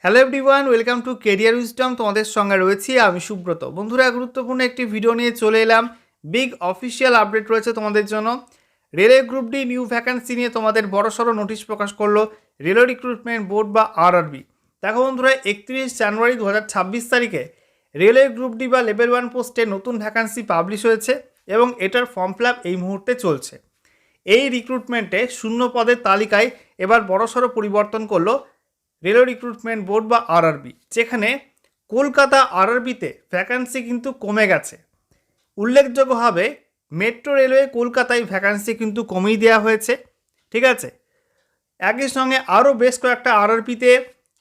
Hello everyone, welcome to career wisdom. তোমাদের সঙ্গে রয়েছি আমি সুব্রত। বন্ধুরা, গুরুত্বপূর্ণ একটি ভিডিও নিয়ে চলে এলাম। বিগ অফিসিয়াল আপডেট রয়েছে তোমাদের জন্য। Railway group D new vacancy নিয়ে তোমাদের বড়সড় নোটিশ প্রকাশ করলো রেলওয়ে রিক্রুটমেন্ট বোর্ড বা আরআরবি। দেখো বন্ধুরা, 31 জানুয়ারি 2026 তারিখে রেলওয়ে গ্রুপ ডি বা লেভেল 1 পোস্টে নতুন ভ্যাকান্সি পাবলিশ হয়েছে এবং এটার ফর্ম ফিল আপ এই মুহূর্তে চলছে। এই রিক্রুটমেন্টে শূন্য পদের তালিকায় এবার বড়সড় পরিবর্তন করলো রেলওয়ে রিক্রুটমেন্ট বোর্ড বা আরআরবি, যেখানে কলকাতা আরআরবিতে ভ্যাকান্সি কিন্তু কমে গেছে। উল্লেখযোগ্যভাবে মেট্রো রেলওয়ে কলকাতায় ভ্যাকান্সি কিন্তু কমিয়ে দেওয়া হয়েছে, ঠিক আছে। একই সঙ্গে আরও বেশ কয়েকটা আরআরবিতে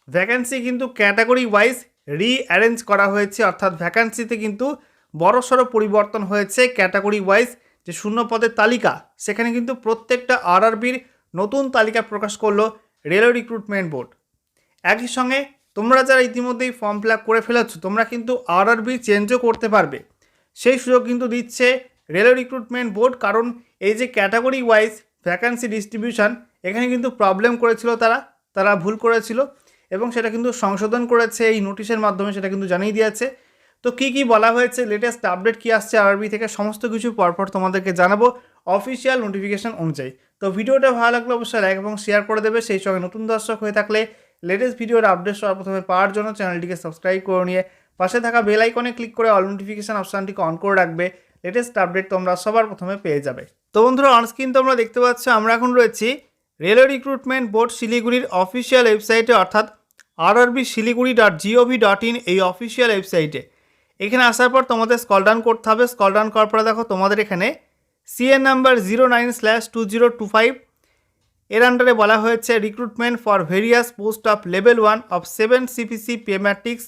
ভ্যাকান্সি কিন্তু ক্যাটাগরি ওয়াইজ রিঅ্যারেঞ্জ করা হয়েছে, অর্থাৎ ভ্যাকান্সিতে কিন্তু বড়সড় পরিবর্তন হয়েছে। ক্যাটাগরি ওয়াইজ যে শূন্য পদের তালিকা, সেখানে কিন্তু প্রত্যেকটা আরআরবির নতুন তালিকা প্রকাশ করলো রেলওয়ে রিক্রুটমেন্ট বোর্ড। একই সঙ্গে তোমরা যারা ইতিমধ্যেই ফর্ম ফিল আপ করে ফেলেছো, তোমরা কিন্তু আরআরবি চেঞ্জও করতে পারবে, সেই সুযোগ কিন্তু দিচ্ছে রেলওয়ে রিক্রুটমেন্ট বোর্ড। কারণ এই যে ক্যাটাগরি ওয়াইজ ভ্যাকান্সি ডিস্ট্রিবিউশন, এখানে কিন্তু প্রবলেম করেছিল, তারা ভুল করেছিল এবং সেটা কিন্তু সংশোধন করেছে এই নোটিশের মাধ্যমে, সেটা কিন্তু জানিয়ে দিয়েছে। তো কী কী বলা হয়েছে, লেটেস্ট আপডেট কী আসছে আরআরবি থেকে, সমস্ত কিছু পরপর তোমাদেরকে জানাবো অফিসিয়াল নোটিফিকেশন অনুযায়ী। তো ভিডিওটা ভালো লাগলে অবশ্যই লাইক এবং শেয়ার করে দেবে। সেই সঙ্গে নতুন দর্শক হয়ে থাকলে লেটেস্ট ভিডিওর আপডেট সর্বপ্রথমে পাওয়ার জন্য চ্যানেলটিকে সাবস্ক্রাইব করে নিয়ে পাশে থাকা বেল আইকনে ক্লিক করে অল নোটিফিকেশন অপশানটিকে অন করে রাখবে। লেটেস্ট আপডেট তোমরা সবার প্রথমে পেয়ে যাবে। তো বন্ধুরা, অনস্ক্রিন তোমরা দেখতে পাচ্ছ আমরা এখন রয়েছি রেলওয়ে রিক্রুটমেন্ট বোর্ড শিলিগুড়ির অফিসিয়াল ওয়েবসাইটে, অর্থাৎ rrbsiliguri.gov.in এই অফিসিয়াল ওয়েবসাইটে। এখানে আসার পর তোমাদের স্ক্রল ডাউন করতে হবে। স্ক্রল ডাউন করার পরে দেখো তোমাদের এখানে সিএন নাম্বার 09/2025 এর আন্ডারে বলা হয়েছে recruitment for various post of level 1 of 7 CPC pay matrix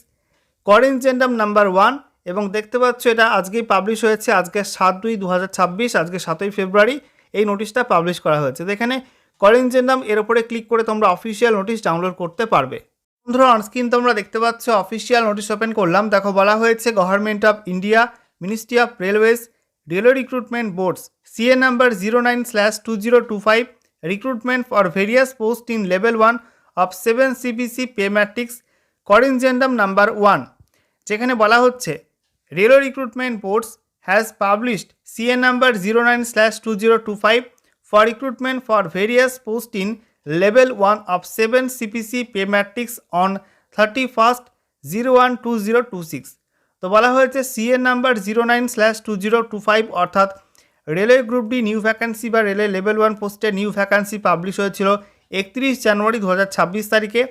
corrigendum number 1। এবং দেখতে পাচ্ছ এটা আজকেই পাবলিশ হয়েছে, আজকে 7/2/2026, আজকে 7ই ফেব্রুয়ারি এই নোটিশটা পাবলিশ করা হয়েছে। তো এখানে করেনজেন্ডাম এর উপরে ক্লিক করে তোমরা অফিসিয়াল নোটিশ ডাউনলোড করতে পারবে। বন্ধুরা, অনস্ক্রিন তোমরা দেখতে পাচ্ছ অফিসিয়াল নোটিশ ওপেন করলাম। দেখো বলা হয়েছে government of India, ministry of railways, railway recruitment boards, CA number 09/2025 recruitment for various posts in level 1 of 7 CPC pay matrix corrigendum number 1, যেখানে বলা হচ্ছে railway recruitment boards has published CA number 09/2025 for recruitment for various posts in level 1 of 7 CPC pay matrix on 31/01/2026। তো বলা হয়েছে CA number 09/2025 অর্থাৎ railway group D new vacancy বা railway level 1 পোস্টে new vacancy publish হয়েছিল 31 জানুয়ারি 2026 তারিখে।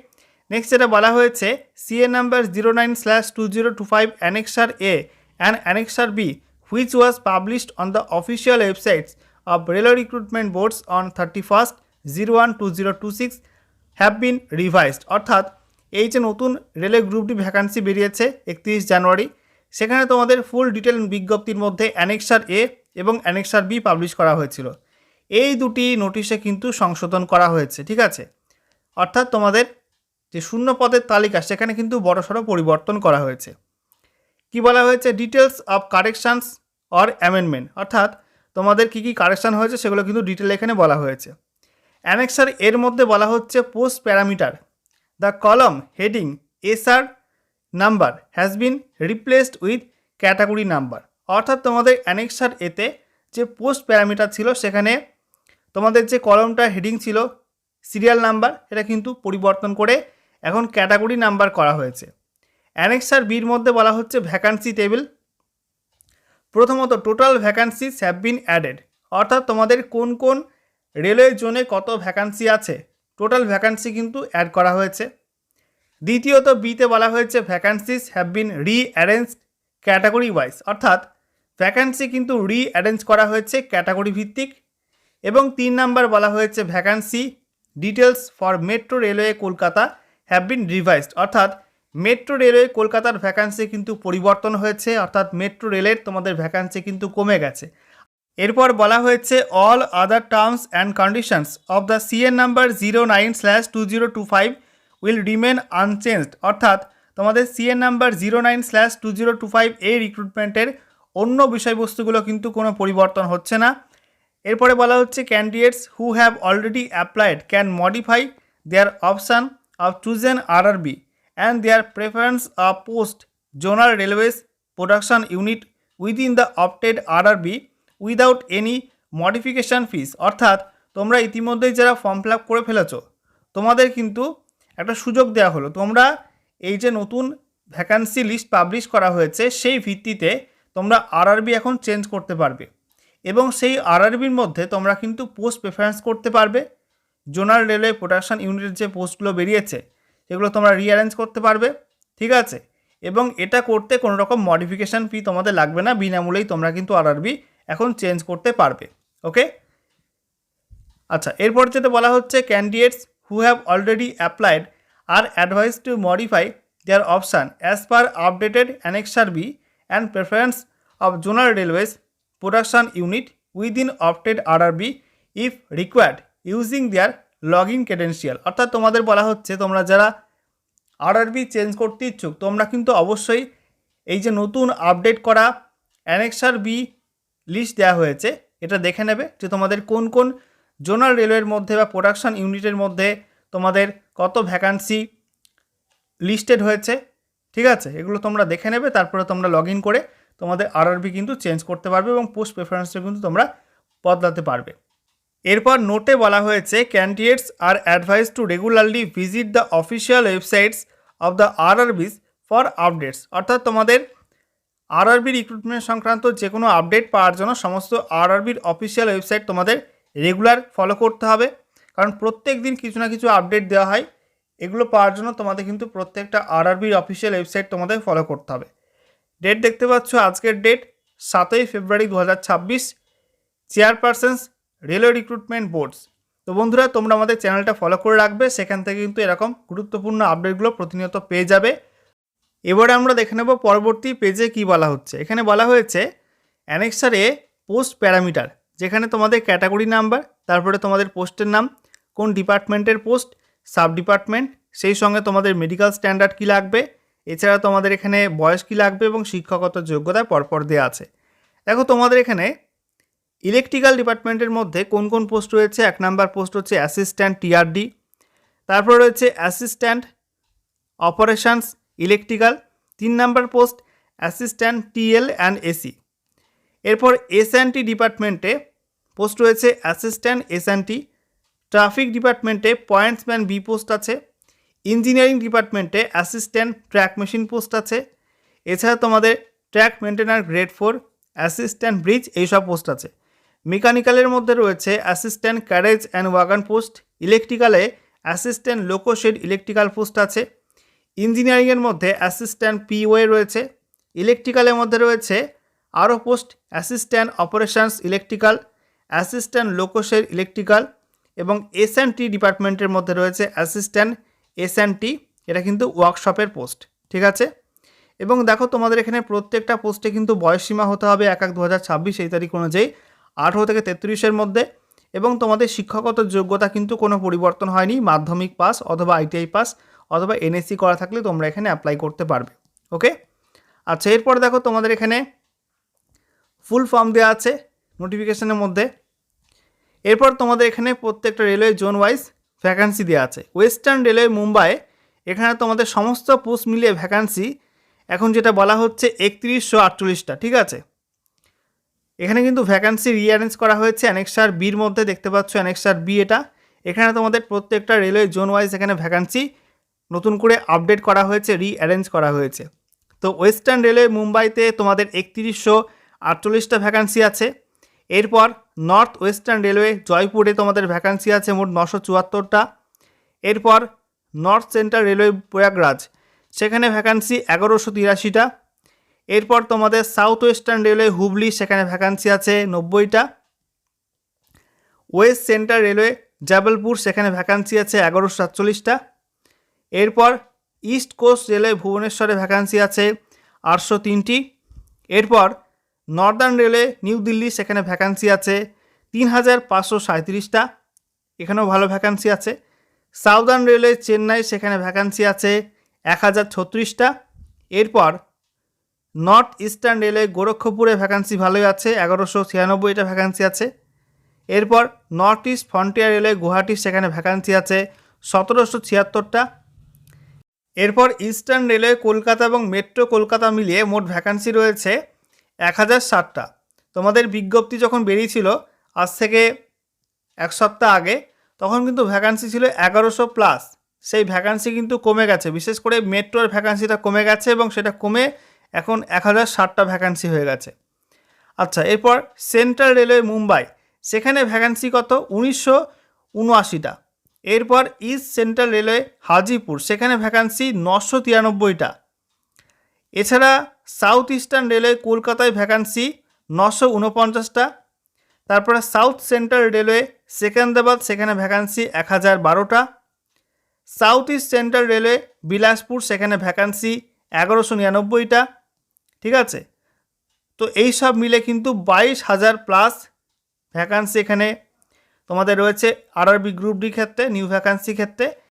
Next যেটা বলা হয়েছে CA number 09/2025 annexure A and annexure B which was published on the official websites of railway recruitment boards on 31/01/2026 have been revised. অর্থাৎ এই যে নতুন রেলওয়ে গ্রুপ ডি ভ্যাকান্সি বেরিয়েছে 31 জানুয়ারি, সেখানে তোমাদের ফুল ডিটেল বিজ্ঞপ্তির মধ্যে অ্যানেক্সার এ এবং অ্যানেক্সার বি পাবলিশ করা হয়েছিল। এই দুটি নোটিশে কিন্তু সংশোধন করা হয়েছে, ঠিক আছে। অর্থাৎ তোমাদের যে শূন্য পদের তালিকা, সেখানে কিন্তু বড়সড় পরিবর্তন করা হয়েছে। কি বলা হয়েছে, ডিটেলস অফ কারেকশানস অর অ্যামেন্ডমেন্ট, অর্থাৎ তোমাদের কী কী কারেকশান হয়েছে সেগুলো কিন্তু ডিটেল এখানে বলা হয়েছে। অ্যানেক্সার এর মধ্যে বলা হচ্ছে পোস্ট প্যারামিটার, দ্য কলম heading SR number has been replaced with category number. অর্থাৎ তোমাদের অ্যানেক্সার এতে যে পোস্ট প্যারামিটার ছিল, সেখানে তোমাদের যে কলমটা হেডিং ছিল সিরিয়াল নাম্বার, এটা কিন্তু পরিবর্তন করে এখন ক্যাটাগরি নাম্বার করা হয়েছে। অ্যানেক্সার বির মধ্যে বলা হচ্ছে ভ্যাকান্সি টেবিল। প্রথমত total vacancies have been added, অর্থাৎ তোমাদের কোন কোন রেলওয়ে জোনে কত ভ্যাকান্সি আছে, টোটাল ভ্যাকান্সি কিন্তু অ্যাড করা হয়েছে। দ্বিতীয়ত বিতে বলা হয়েছে vacancies have been rearranged category wise, অর্থাৎ ভ্যাকান্সি কিন্তু রিঅ্যারেঞ্জ করা হয়েছে ক্যাটাগরি ভিত্তিক। এবং 3 নাম্বার বলা হয়েছে vacancy details for metro railway Kolkata have been revised, অর্থাৎ মেট্রো রেলওয়ে কলকাতার ভ্যাকান্সি কিন্তু পরিবর্তন হয়েছে, অর্থাৎ মেট্রো রেলের তোমাদের ভ্যাকান্সি কিন্তু কমে গেছে। এরপর বলা হয়েছে all other terms and conditions of the CN number 09/2025 will remain unchanged, অর্থাৎ তোমাদের সিএন নাম্বার 09/2025 এই রিক্রুটমেন্টের অন্য বিষয়বস্তুগুলো কিন্তু কোনো পরিবর্তন হচ্ছে না। এরপরে বলা হচ্ছে candidates who have already applied can modify their option of chosen RRB and their preference of post zonal railways production unit within the opted RRB without any modification fees। অর্থাৎ তোমরা ইতিমধ্যেই যারা ফর্ম ফিল আপ করে ফেলেছো তোমাদের কিন্তু একটা সুযোগ দেওয়া হলো, তোমরা এই যে নতুন ভ্যাকান্সি লিস্ট পাবলিশ করা হয়েছে সেই ভিত্তিতে তোমরা আরআরবি এখন চেঞ্জ করতে পারবে এবং সেই আরআরবির মধ্যে তোমরা কিন্তু পোস্ট প্রেফারেন্স করতে পারবে। জোনাল রেলওয়ে প্রোডাকশন ইউনিটের যে পোস্টগুলো বেরিয়েছে সেগুলো তোমরা রিঅ্যারেঞ্জ করতে পারবে, ঠিক আছে। এবং এটা করতে কোনো রকম মডিফিকেশান ফি তোমাদের লাগবে না, বিনামূল্যেই তোমরা কিন্তু আরআরবি এখন চেঞ্জ করতে পারবে। ওকে, আচ্ছা, এরপর যেটা বলা হচ্ছে candidates who have already applied are advise to modify their option as per updated annexure B and preference of zonal railways production unit within opted RRB if required using their log in credential. অর্থাৎ তোমাদের বলা হচ্ছে তোমরা যারা RRB change করতে ইচ্ছুক তোমরা কিন্তু অবশ্যই এই যে নতুন আপডেট করা অ্যানেক্সার বি লিস্ট দেওয়া হয়েছে এটা দেখে নেবে যে তোমাদের কোন কোন জোনাল রেলওয়ের মধ্যে বা প্রোডাকশন ইউনিটের মধ্যে তোমাদের কত ভ্যাকান্সি লিস্টেড হয়েছে, ঠিক আছে। এগুলো তোমরা দেখে নেবে, তারপরে তোমরা লগ ইন করে তোমাদের আরআরবি কিন্তু চেঞ্জ করতে পারবে এবং পোস্ট প্রেফারেন্সটা কিন্তু তোমরা বদলাতে পারবে। এরপর নোটে বলা হয়েছে candidates are advise to regularly visit the official websites of the RRBs for updates. অর্থাৎ তোমাদের আরআরবি রিক্রুটমেন্ট সংক্রান্ত যে কোনো আপডেট পাওয়ার জন্য সমস্ত আরআরবির অফিসিয়াল ওয়েবসাইট তোমাদের রেগুলার ফলো করতে হবে, কারণ প্রত্যেক দিন কিছু না কিছু আপডেট দেওয়া হয়। এগুলো পাওয়ার জন্য তোমাদের কিন্তু প্রত্যেকটা আরআরবির অফিসিয়াল ওয়েবসাইট তোমাদের ফলো করতে হবে। ডেট দেখতে পাচ্ছ, আজকের ডেট 7ই ফেব্রুয়ারি 2026, চেয়ারপারসনস রেলওয়ে রিক্রুটমেন্ট বোর্ডস। তো বন্ধুরা তোমরা আমাদের চ্যানেলটা ফলো করে রাখবে, সেখান থেকে কিন্তু এরকম গুরুত্বপূর্ণ আপডেটগুলো প্রতিনিয়ত পেয়ে যাবে। এবারে আমরা দেখে নেব পরবর্তী পেজে কি বলা হচ্ছে। এখানে বলা হয়েছে অ্যানেক্সারে পোস্ট প্যারামিটার, যেখানে তোমাদের ক্যাটাগরি নাম্বার, তারপরে তোমাদের পোস্টের নাম, কোন ডিপার্টমেন্টের পোস্ট, সাব ডিপার্টমেন্ট, সেই সঙ্গে তোমাদের মেডিকেল স্ট্যান্ডার্ড কী লাগবে, এছাড়া তোমাদের এখানে বয়স কী লাগবে এবং শিক্ষাগত যোগ্যতা পরপর দেওয়া আছে। দেখো তোমাদের এখানে ইলেকট্রিক্যাল ডিপার্টমেন্টের মধ্যে কোন কোন পোস্ট রয়েছে। 1 নাম্বার পোস্ট হচ্ছে অ্যাসিস্ট্যান্ট টিআরডি, তারপর রয়েছে assistant operations electrical, 3 number post assistant TL and AC. এরপর এসএনটি ডিপার্টমেন্টে পোস্ট রয়েছে অ্যাসিস্ট্যান্ট এসএনটি, ট্রাফিক ডিপার্টমেন্টে পয়েন্টসম্যান বি পোস্ট আছে, ইঞ্জিনিয়ারিং ডিপার্টমেন্টে অ্যাসিস্ট্যান্ট ট্র্যাক মেশিন পোস্ট আছে, এছাড়া তোমাদের track maintainer grade 4, assistant bridge এইসব পোস্ট আছে। মেকানিক্যালের মধ্যে রয়েছে assistant carriage and wagon post, ইলেকট্রিক্যালে অ্যাসিস্ট্যান্ট লোকোশেড ইলেকট্রিক্যাল পোস্ট আছে, ইঞ্জিনিয়ারিংয়ের মধ্যে অ্যাসিস্ট্যান্ট পিওয়ে রয়েছে, ইলেকট্রিক্যালের মধ্যে রয়েছে আরও post assistant operations electrical, assistant loco shed electrical, এবং এসএনটি ডিপার্টমেন্টের মধ্যে রয়েছে অ্যাসিস্ট্যান্ট এসএনটি, এটা কিন্তু ওয়ার্কশপের পোস্ট, ঠিক আছে। এবং দেখো তোমাদের এখানে প্রত্যেকটা পোস্টে কিন্তু বয়সসীমা হতে হবে 1/1/2026 এই তারিখ অনুযায়ী 18 থেকে 33-এর মধ্যে, এবং তোমাদের শিক্ষাগত যোগ্যতা কিন্তু কোনো পরিবর্তন হয়নি, মাধ্যমিক পাস অথবা আইটিআই পাস অথবা এনএসসি করা থাকলে তোমরা এখানে অ্যাপ্লাই করতে পারবে। ওকে, আচ্ছা, এরপর দেখো তোমাদের এখানে ফুল ফর্ম দেওয়া আছে নোটিফিকেশনের মধ্যে। এরপর তোমাদের এখানে প্রত্যেকটা রেলওয়ে জোন ওয়াইজ ভ্যাকান্সি দেওয়া আছে। ওয়েস্টার্ন রেলওয়ে মুম্বাই, এখানে তোমাদের সমস্ত পোস্ট মিলিয়ে ভ্যাকান্সি এখন যেটা বলা হচ্ছে 3148টা, ঠিক আছে। এখানে কিন্তু ভ্যাকান্সি রিঅ্যারেঞ্জ করা হয়েছে অ্যানেক্সার বির মধ্যে, দেখতে পাচ্ছ অ্যানেক্সার বি এটা। এখানে তোমাদের প্রত্যেকটা রেলওয়ে জোন ওয়াইজ এখানে ভ্যাকান্সি নতুন করে আপডেট করা হয়েছে, রিঅ্যারেঞ্জ করা হয়েছে। তো ওয়েস্টার্ন রেলওয়ে মুম্বাইতে তোমাদের 3148টা ভ্যাকান্সি আছে। এরপর নর্থ ওয়েস্টার্ন রেলওয়ে জয়পুরে তোমাদের ভ্যাকান্সি আছে মোট 974টা। এরপর নর্থ সেন্ট্রাল রেলওয়ে প্রয়াগরাজ, সেখানে ভ্যাকান্সি 1183টা। এরপর তোমাদের সাউথ ওয়েস্টার্ন রেলওয়ে হুবলি, সেখানে ভ্যাকান্সি আছে 90টা। ওয়েস্ট সেন্ট্রাল রেলওয়ে জাবলপুর, সেখানে ভ্যাকান্সি আছে 1147টা। এরপর ইস্ট কোস্ট রেলওয়ে ভুবনেশ্বরে ভ্যাকান্সি আছে 803টি। এরপর নর্দার্ন রেলওয়ে নিউ দিল্লি, সেখানে ভ্যাকান্সি আছে 3537টা, এখানেও ভালো ভ্যাকান্সি আছে। সাউদার্ন রেলওয়ে চেন্নাই, সেখানে ভ্যাকান্সি আছে 1036টা। এরপর নর্থ ইস্টার্ন রেলওয়ে গোরক্ষপুরে ভ্যাকান্সি ভালোই আছে, 1196টা ভ্যাকান্সি আছে। এরপর north east frontier railway Guwahati, সেখানে ভ্যাকান্সি আছে 1776টা। এরপর ইস্টার্ন রেলওয়ে কলকাতা এবং মেট্রো কলকাতা মিলিয়ে মোট ভ্যাকান্সি রয়েছে 1060টা। তোমাদের বিজ্ঞপ্তি যখন বেরিয়েছিল আজ থেকে এক সপ্তাহ আগে, তখন কিন্তু ভ্যাকান্সি ছিল 1100+। সেই ভ্যাকান্সি কিন্তু কমে গেছে, বিশেষ করে মেট্রোর ভ্যাকান্সিটা কমে গেছে এবং সেটা কমে এখন 1060টা ভ্যাকান্সি হয়ে গেছে। আচ্ছা, এরপর সেন্ট্রাল রেলওয়ে মুম্বাই, সেখানে ভ্যাকান্সি কত? 1979টা। এরপর ইস্ট সেন্ট্রাল রেলওয়ে হাজিপুর, সেখানে ভ্যাকান্সি 993টা। এছাড়া সাউথ ইস্টার্ন রেলওয়ে কলকাতায় ভ্যাকান্সি 949টা। তারপরে সাউথ সেন্ট্রাল রেলওয়ে সেকেন্দ্রাবাদ, সেখানে ভ্যাকান্সি 1012টা। South East Central Railway Bilaspur, সেখানে ভ্যাকান্সি 1199টা। ঠিক আছে, তো এই সব মিলে কিন্তু 22,000+ ভ্যাকান্সি এখানে তোমাদের রয়েছে আরআরবি গ্রুপ ডি ক্ষেত্রে, নিউ ভ্যাকান্সি ক্ষেত্রে।